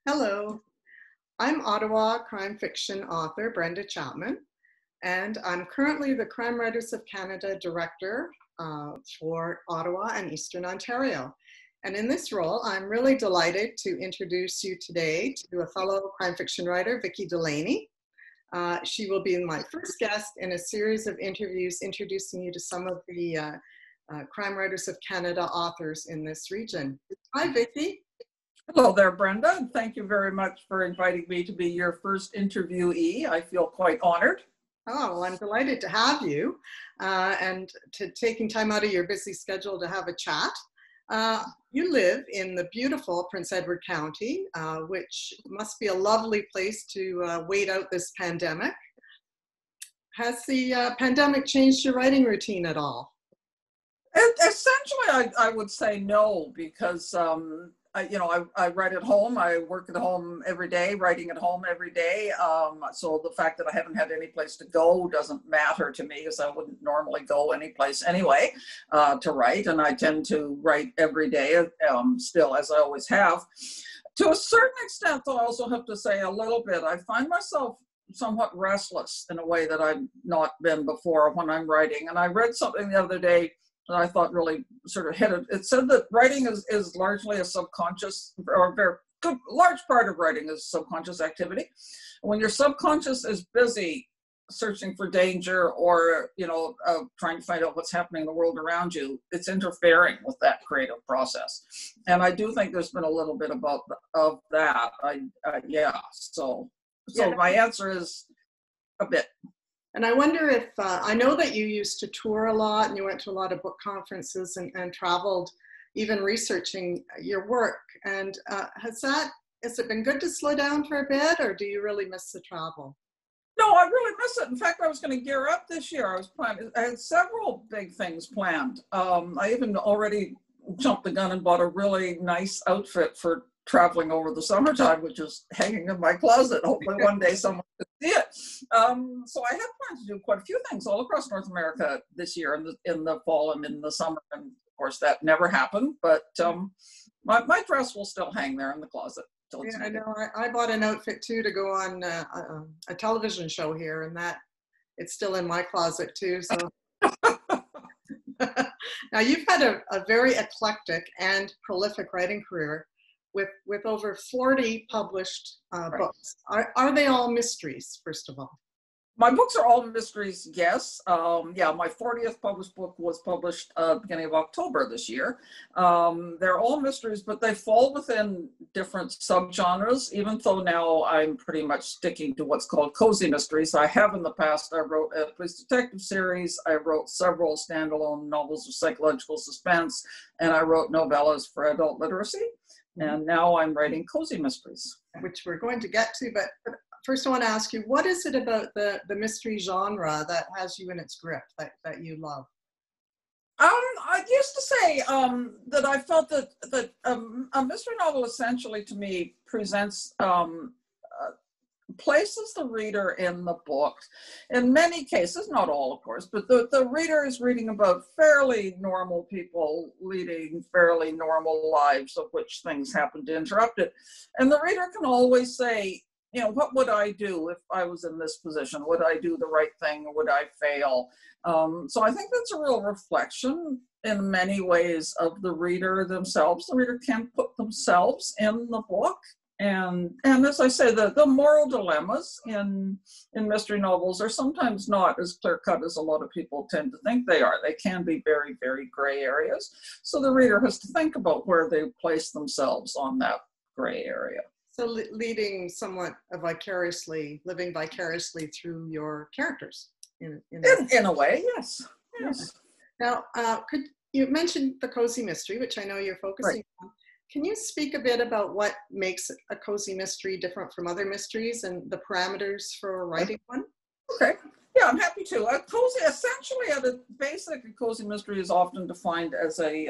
Hello, I'm Ottawa crime fiction author Brenda Chapman, and I'm currently the Crime Writers of Canada Director for Ottawa and Eastern Ontario. And in this role, I'm really delighted to introduce you today to a fellow crime fiction writer, Vicki Delany. She will be my first guest in a series of interviews introducing you to some of the Crime Writers of Canada authors in this region. Hi, Vicki. Hello there, Brenda, and thank you very much for inviting me to be your first interviewee. I feel quite honored. Oh, well, I'm delighted to have you and to taking time out of your busy schedule to have a chat. You live in the beautiful Prince Edward County, which must be a lovely place to wait out this pandemic. Has the pandemic changed your writing routine at all? Essentially, I would say no, because I write at home. I work at home every day, writing at home every day. So the fact that I haven't had any place to go doesn't matter to me, because I wouldn't normally go any place anyway to write. And I tend to write every day still, as I always have. To a certain extent, though, I also have to say a little bit, I find myself somewhat restless in a way that I've not been before when I'm writing. And I read something the other day that I thought really sort of hit it. It said that writing is largely a subconscious, or a very good, large part of writing is subconscious activity. When your subconscious is busy searching for danger or, trying to find out what's happening in the world around you, it's interfering with that creative process. And I do think there's been a little bit of that. So my answer is a bit. And I wonder if, I know that you used to tour a lot and you went to a lot of book conferences and traveled, even researching your work. And has it been good to slow down for a bit, or do you really miss the travel? No, I really miss it. In fact, I was going to gear up this year. I had several big things planned. I even already jumped the gun and bought a really nice outfit for traveling over the summertime, which is hanging in my closet. Hopefully one day someone can see it. So I have planned to do quite a few things all across North America this year in the fall and in the summer. And of course that never happened, but my dress will still hang there in the closet. Yeah, I know. I bought an outfit too to go on a television show here, and that it's still in my closet too. So now you've had a very eclectic and prolific writing career with over 40 published books. Are they all mysteries, first of all? My books are all mysteries, yes. My 40th published book was published beginning of October this year. They're all mysteries, but they fall within different subgenres, even though now I'm pretty much sticking to what's called cozy mysteries. I have in the past, I wrote a police detective series, I wrote several standalone novels of psychological suspense, and I wrote novellas for adult literacy. And now I'm writing cozy mysteries. Which we're going to get to, but first I want to ask you, what is it about the mystery genre that has you in its grip, that you love? I used to say that I felt that a mystery novel essentially to me presents places the reader in the book. In many cases, not all of course, but the reader is reading about fairly normal people leading fairly normal lives, of which things happen to interrupt it. And the reader can always say, what would I do if I was in this position? Would I do the right thing, or would I fail? So I think that's a real reflection in many ways of the reader themselves. The reader can put themselves in the book. And as I say, the moral dilemmas in mystery novels are sometimes not as clear-cut as a lot of people tend to think they are. They can be very, very gray areas. So the reader has to think about where they place themselves on that gray area. So living vicariously through your characters. In a way, yes. Now, you mentioned the cozy mystery, which I know you're focusing on. Can you speak a bit about what makes a cozy mystery different from other mysteries and the parameters for writing one? Okay. Yeah, I'm happy to. Essentially, at a basic, a cozy mystery is often defined as a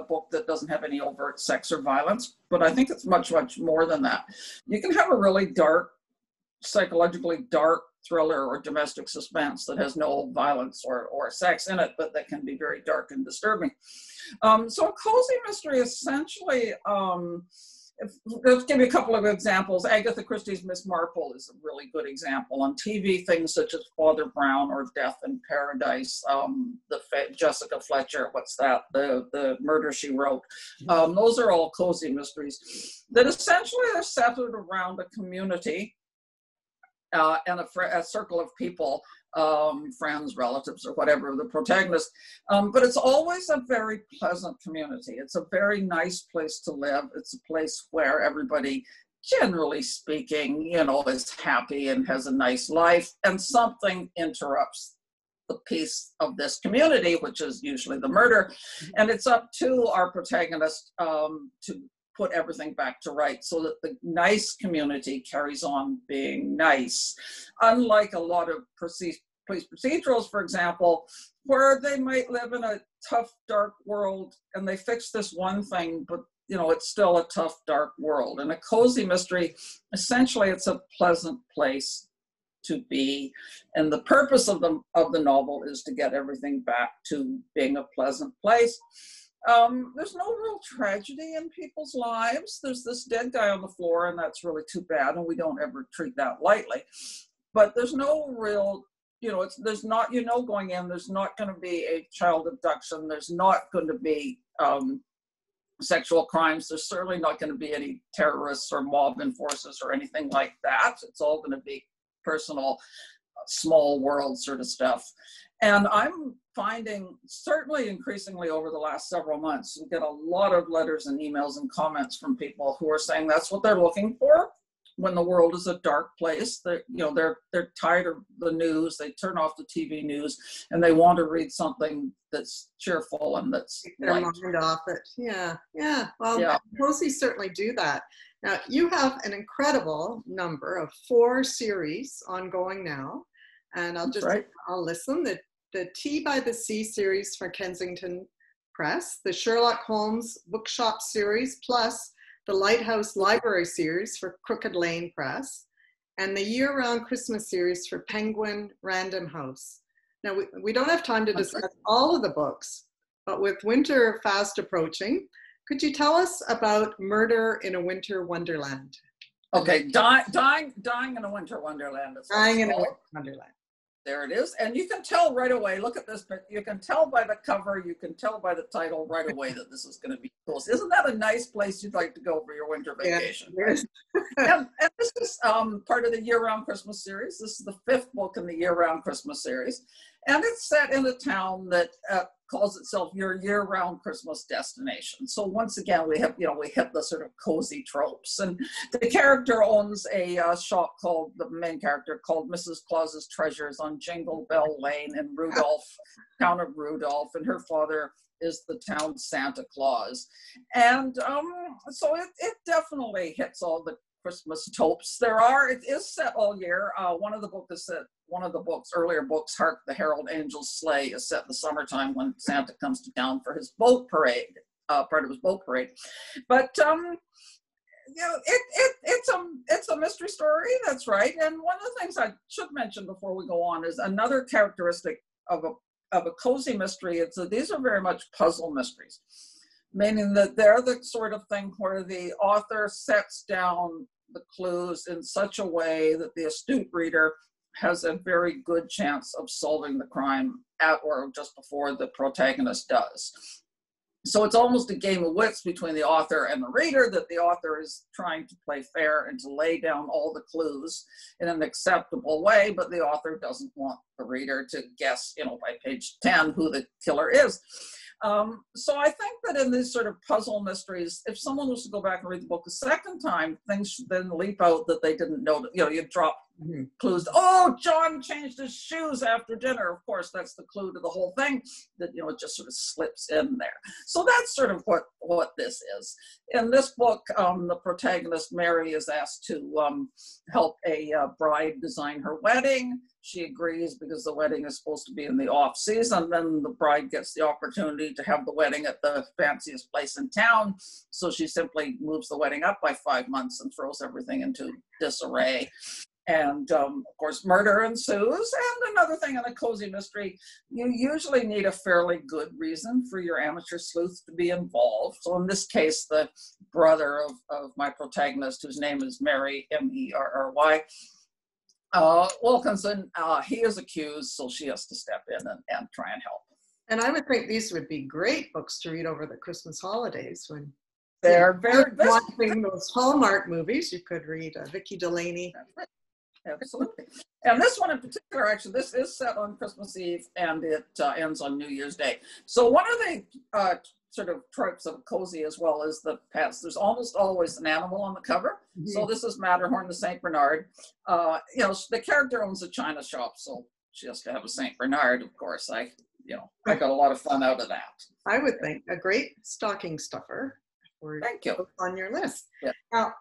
book that doesn't have any overt sex or violence, but I think it's much, much more than that. You can have a really dark, psychologically dark thriller or domestic suspense that has no violence or sex in it, but that can be very dark and disturbing. So a cozy mystery essentially Let's give you a couple of examples. Agatha Christie's Miss Marple is a really good example. On TV, things such as Father Brown or Death in Paradise, Jessica Fletcher, what's that? The Murder, She Wrote. Those are all cozy mysteries that essentially are centered around a community and a circle of people, friends, relatives, or whatever, the protagonist. But it's always a very pleasant community. It's a very nice place to live. It's a place where everybody, generally speaking, you know, is happy and has a nice life, and something interrupts the peace of this community, which is usually the murder. And it's up to our protagonist to put everything back to right so that the nice community carries on being nice. Unlike a lot of police procedurals, for example, where they might live in a tough, dark world and they fix this one thing, but you know, it's still a tough, dark world. In a cozy mystery, essentially it's a pleasant place to be. And the purpose of the novel is to get everything back to being a pleasant place. There's no real tragedy in people's lives. There's this dead guy on the floor, and that's really too bad, and we don't ever treat that lightly. But there's no real, you know, there's not, you know, going in, there's not going to be a child abduction. There's not going to be sexual crimes. There's certainly not going to be any terrorists or mob enforcers or anything like that. It's all going to be personal, small world sort of stuff. And I'm finding, certainly increasingly over the last several months, we get a lot of letters and emails and comments from people who are saying that's what they're looking for when the world is a dark place. They're, you know, they're tired of the news. They turn off the TV news and they want to read something that's cheerful and that's take their mind off it. Yeah. Well, cozy certainly do that. Now, you have an incredible number of 4 series ongoing now, and I'll list them. The Tea by the Sea series for Kensington Press, the Sherlock Holmes Bookshop series, plus the Lighthouse Library series for Crooked Lane Press, and the year-round Christmas series for Penguin Random House. Now, we don't have time to discuss all of the books, but with winter fast approaching, could you tell us about Murder in a Winter Wonderland? Okay, dying in a winter wonderland. Dying in a winter wonderland. There it is. And you can tell right away, look at this, but you can tell by the cover, you can tell by the title right away that this is going to be cool. Isn't that a nice place you'd like to go for your winter vacation? Yes. and this is part of the year-round Christmas series. This is the 5th book in the year-round Christmas series. And it's set in a town that calls itself your year-round Christmas destination. So once again, we hit the sort of cozy tropes. And the character owns a shop the main character called Mrs. Claus's Treasures on Jingle Bell Lane in Rudolph, town of Rudolph, and her father is the town's Santa Claus. And so it definitely hits all the Christmas tropes. It is set all year. One of the earlier books, Hark the Herald Angels Sleigh, is set in the summertime when Santa comes to town for his boat parade, part of his boat parade. But you know, it's a mystery story, that's right. And one of the things I should mention before we go on is another characteristic of a cozy mystery. It's that these are very much puzzle mysteries, meaning that they're the sort of thing where the author sets down the clues in such a way that the astute reader has a very good chance of solving the crime at or just before the protagonist does. So it's almost a game of wits between the author and the reader, that the author is trying to play fair and to lay down all the clues in an acceptable way, but the author doesn't want the reader to guess, you know, by page 10 who the killer is. So I think that in these sort of puzzle mysteries, if someone was to go back and read the book a second time, things should then leap out that they didn't know. You know, you drop clues. Oh, John changed his shoes after dinner. Of course, that's the clue to the whole thing, that, you know, it just sort of slips in there. So that's sort of what this is. In this book, the protagonist, Mary, is asked to help a bride design her wedding. She agrees because the wedding is supposed to be in the off season. Then the bride gets the opportunity to have the wedding at the fanciest place in town. So she simply moves the wedding up by 5 months and throws everything into disarray. And of course, murder ensues. And another thing in a cozy mystery, you usually need a fairly good reason for your amateur sleuth to be involved. So in this case, the brother of my protagonist, whose name is Mary, M-E-R-R-Y, Wilkinson. He is accused, so she has to step in and try and help. And I would think these would be great books to read over the Christmas holidays when they're very watching those Hallmark movies. You could read Vicki Delany. Absolutely. And this one in particular, actually, this is set on Christmas Eve and it ends on New Year's Day. So one of the sort of tropes of cozy as well is the pets. There's almost always an animal on the cover. Mm-hmm. So this is Matterhorn the St. Bernard. You know, the character owns a china shop, so she has to have a St. Bernard, of course. I got a lot of fun out of that. I would think a great stocking stuffer. Thank you. On your list. Yeah. Now,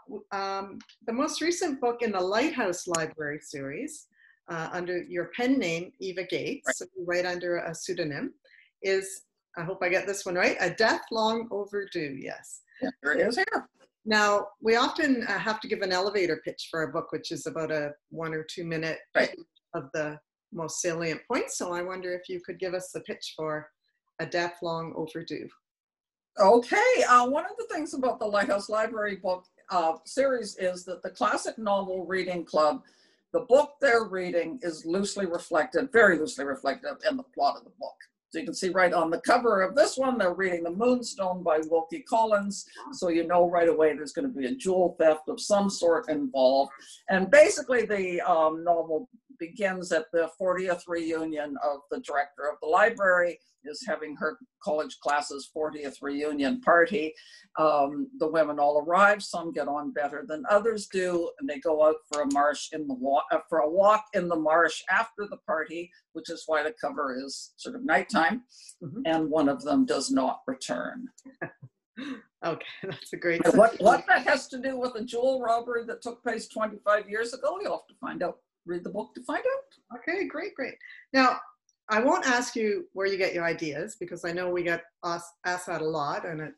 the most recent book in the Lighthouse Library series, under your pen name, Eva Gates, right. So you write under a pseudonym, is, I hope I get this one right, A Death Long Overdue, yes. Yeah, there it is here. Now, we often have to give an elevator pitch for a book, which is about a 1 or 2 minute right. of the most salient points. So I wonder if you could give us the pitch for A Death Long Overdue. Okay, one of the things about the Lighthouse Library book series is that the Classic Novel Reading Club, the book they're reading is loosely reflected, very loosely reflected in the plot of the book. So you can see right on the cover of this one, they're reading The Moonstone by Wilkie Collins. So you know right away there's going to be a jewel theft of some sort involved. And basically the novel begins at the 40th reunion of the director of the library, is having her college class's 40th reunion party. The women all arrive. Some get on better than others do, and they go out for a walk in the marsh after the party, which is why the cover is sort of nighttime. Mm-hmm. And one of them does not return. Okay, that's a great. What that has to do with a jewel robbery that took place 25 years ago, you'll have to find out. Read the book to find out. Okay, great. Now, I won't ask you where you get your ideas because I know we get asked that a lot and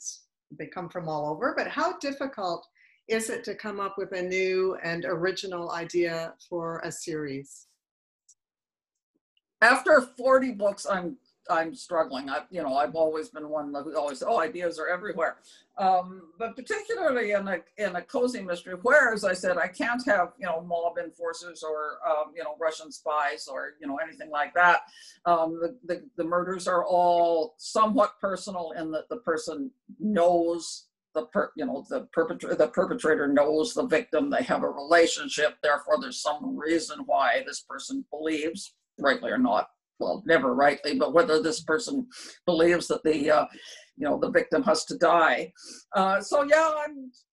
they come from all over, but how difficult is it to come up with a new and original idea for a series? After 40 books, I'm struggling. I've always been one who always said, ideas are everywhere. But particularly in a cozy mystery, where, as I said, I can't have, mob enforcers or, Russian spies or, anything like that. The murders are all somewhat personal in that the person knows the perpetrator knows the victim. They have a relationship. Therefore, there's some reason why this person believes, rightly or not, well, never rightly, but whether this person believes that the victim has to die. So yeah,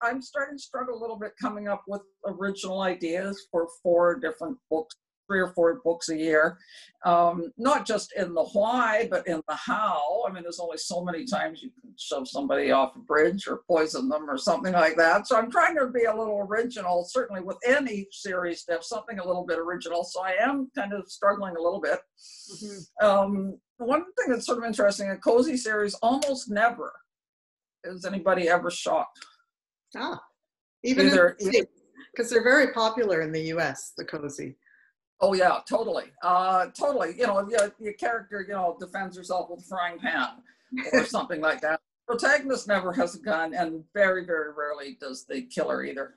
I'm starting to struggle a little bit coming up with original ideas for 4 different books, 3 or 4 books a year. Not just in the why, but in the how. I mean, there's only so many times you can shove somebody off a bridge or poison them or something like that. So I'm trying to be a little original, certainly with any series to have something a little bit original. So I am kind of struggling a little bit. Mm-hmm. One thing that's sort of interesting, a cozy series almost never is anybody ever shot. Even because they're very popular in the US, the cozy. Oh yeah, totally. Totally. Your character, defends herself with a frying pan or something like that. Protagonist never has a gun, and very, very rarely does the killer either.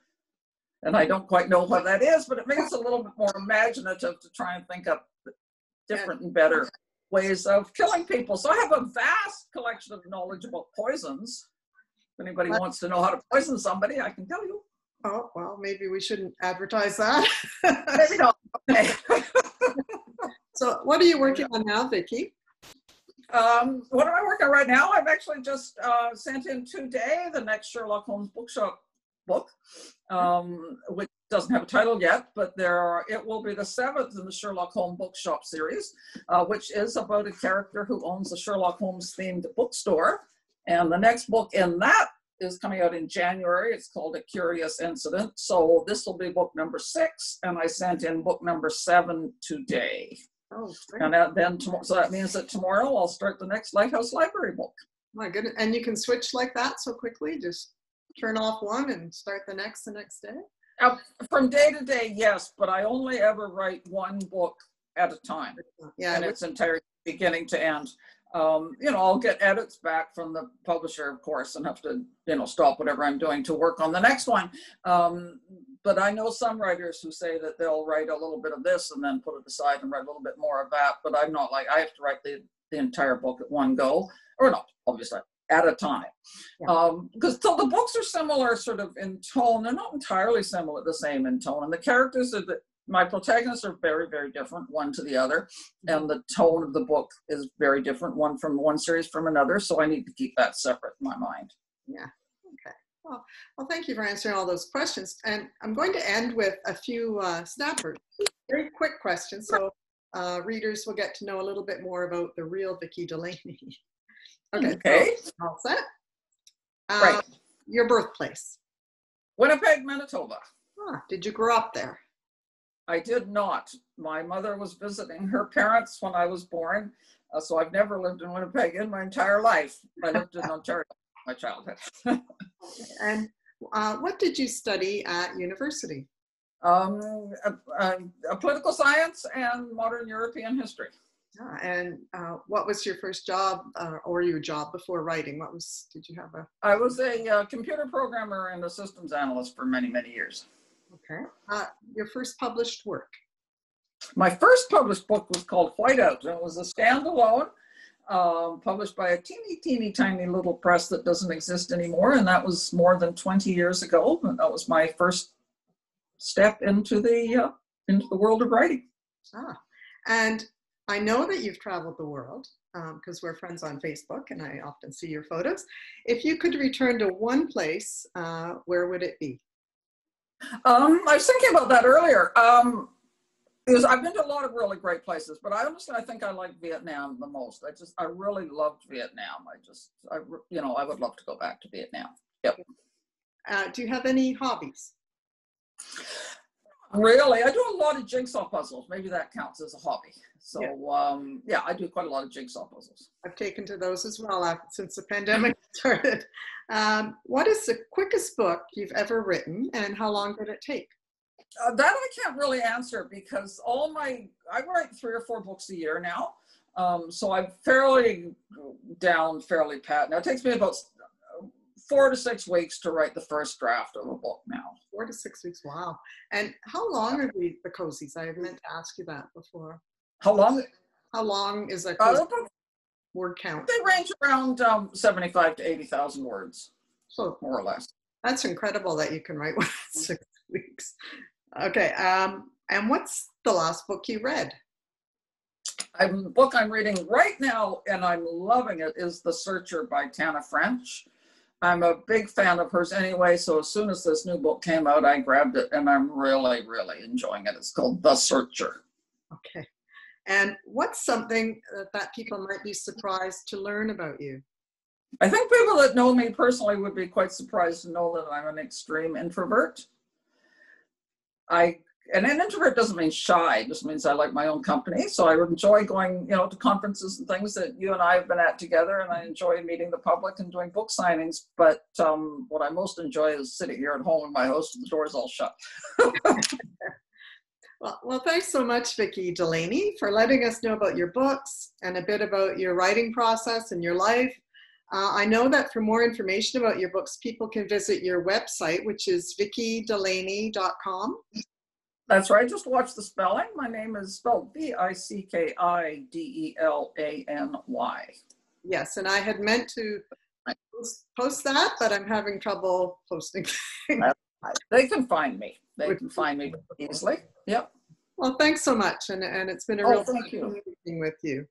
And I don't quite know what that is, but it makes it a little bit more imaginative to try and think up different and better ways of killing people. So I have a vast collection of knowledge about poisons. If anybody wants to know how to poison somebody, I can tell you. Oh, well, maybe we shouldn't advertise that. Maybe not. Okay. So what are you working on now, Vicki? What am I working on right now? I've actually just sent in today the next Sherlock Holmes bookshop book, which doesn't have a title yet, but it will be the 7th in the Sherlock Holmes bookshop series, which is about a character who owns a Sherlock Holmes themed bookstore. And the next book in that is coming out in January. It's called A Curious Incident. So this will be book number 6, and I sent in book number 7 today. Oh, great. And so that means that tomorrow I'll start the next Lighthouse Library book. My goodness, and you can switch like that so quickly? Just turn off one and start the next day? From day to day, yes, but I only ever write one book at a time. Yeah, and it's entire beginning to end. You know, I'll get edits back from the publisher, of course, and have to, you know, stop whatever I'm doing to work on the next one. But I know some writers who say that they'll write a little bit of this and then put it aside and write a little bit more of that. But I'm not like, I have to write the entire book at one go, or not, obviously, at a time. Because so the books are similar sort of in tone. They're not entirely similar, the same in tone. And the characters are my protagonists are very, very different, one to the other. And the tone of the book is very different, one from one series from another. So I need to keep that separate in my mind. Yeah. Okay. Well, thank you for answering all those questions. And I'm going to end with a few snappers, very quick questions. So readers will get to know a little bit more about the real Vicki Delany. Okay. So, all set? Right. Your birthplace? Winnipeg, Manitoba. Did you grow up there? I did not. My mother was visiting her parents when I was born, so I've never lived in Winnipeg in my entire life. I lived in Ontario my childhood. And what did you study at university? Political science and modern European history. And what was your first job or your job before writing? Did you have a? I was a computer programmer and a systems analyst for many, many years. Okay. Your first published work? My first published book was called Whiteout. It was a standalone, published by a teeny tiny little press that doesn't exist anymore. And that was more than 20 years ago. And that was my first step into the world of writing. And I know that you've traveled the world because we're friends on Facebook and I often see your photos. If you could return to one place, where would it be? I was thinking about that earlier. I've been to a lot of really great places, but I think I like Vietnam the most. I really loved Vietnam. I would love to go back to Vietnam. Yep. Do you have any hobbies? Really, I do a lot of jigsaw puzzles. Maybe that counts as a hobby. So yeah, I do quite a lot of jigsaw puzzles. I've taken to those as well since the pandemic started. What is the quickest book you've ever written and how long did it take? That I can't really answer because I write 3 or 4 books a year now. So I'm fairly pat. Now it takes me about 4 to 6 weeks to write the first draft of a book now. 4 to 6 weeks, wow. And how long are the cozies? I meant to ask you that before. How long? How long is a cozy word count? They range around 75 to 80,000 words, so more or less. That's incredible that you can write one in 6 weeks. Okay, and what's the last book you read? The book I'm reading right now, and I'm loving it, is The Searcher by Tana French. I'm a big fan of hers anyway, so as soon as this new book came out, I grabbed it, and I'm really, really enjoying it. It's called The Searcher. Okay. And what's something that people might be surprised to learn about you? I think people that know me personally would be quite surprised to know that I'm an extreme introvert. And an introvert doesn't mean shy, it just means I like my own company. So I would enjoy going, to conferences and things that you and I have been at together, and I enjoy meeting the public and doing book signings. But what I most enjoy is sitting here at home in my house and the door's all shut. Well, thanks so much, Vicki Delany, for letting us know about your books and a bit about your writing process and your life. I know that for more information about your books, people can visit your website, which is vickidelany.com. That's right. Just watch the spelling. My name is spelled Vickidelany. Yes, and I had meant to post that, but I'm having trouble posting things. They can find me. They can find me easily. Yep. Well, thanks so much, and it's been a real pleasure meeting with you.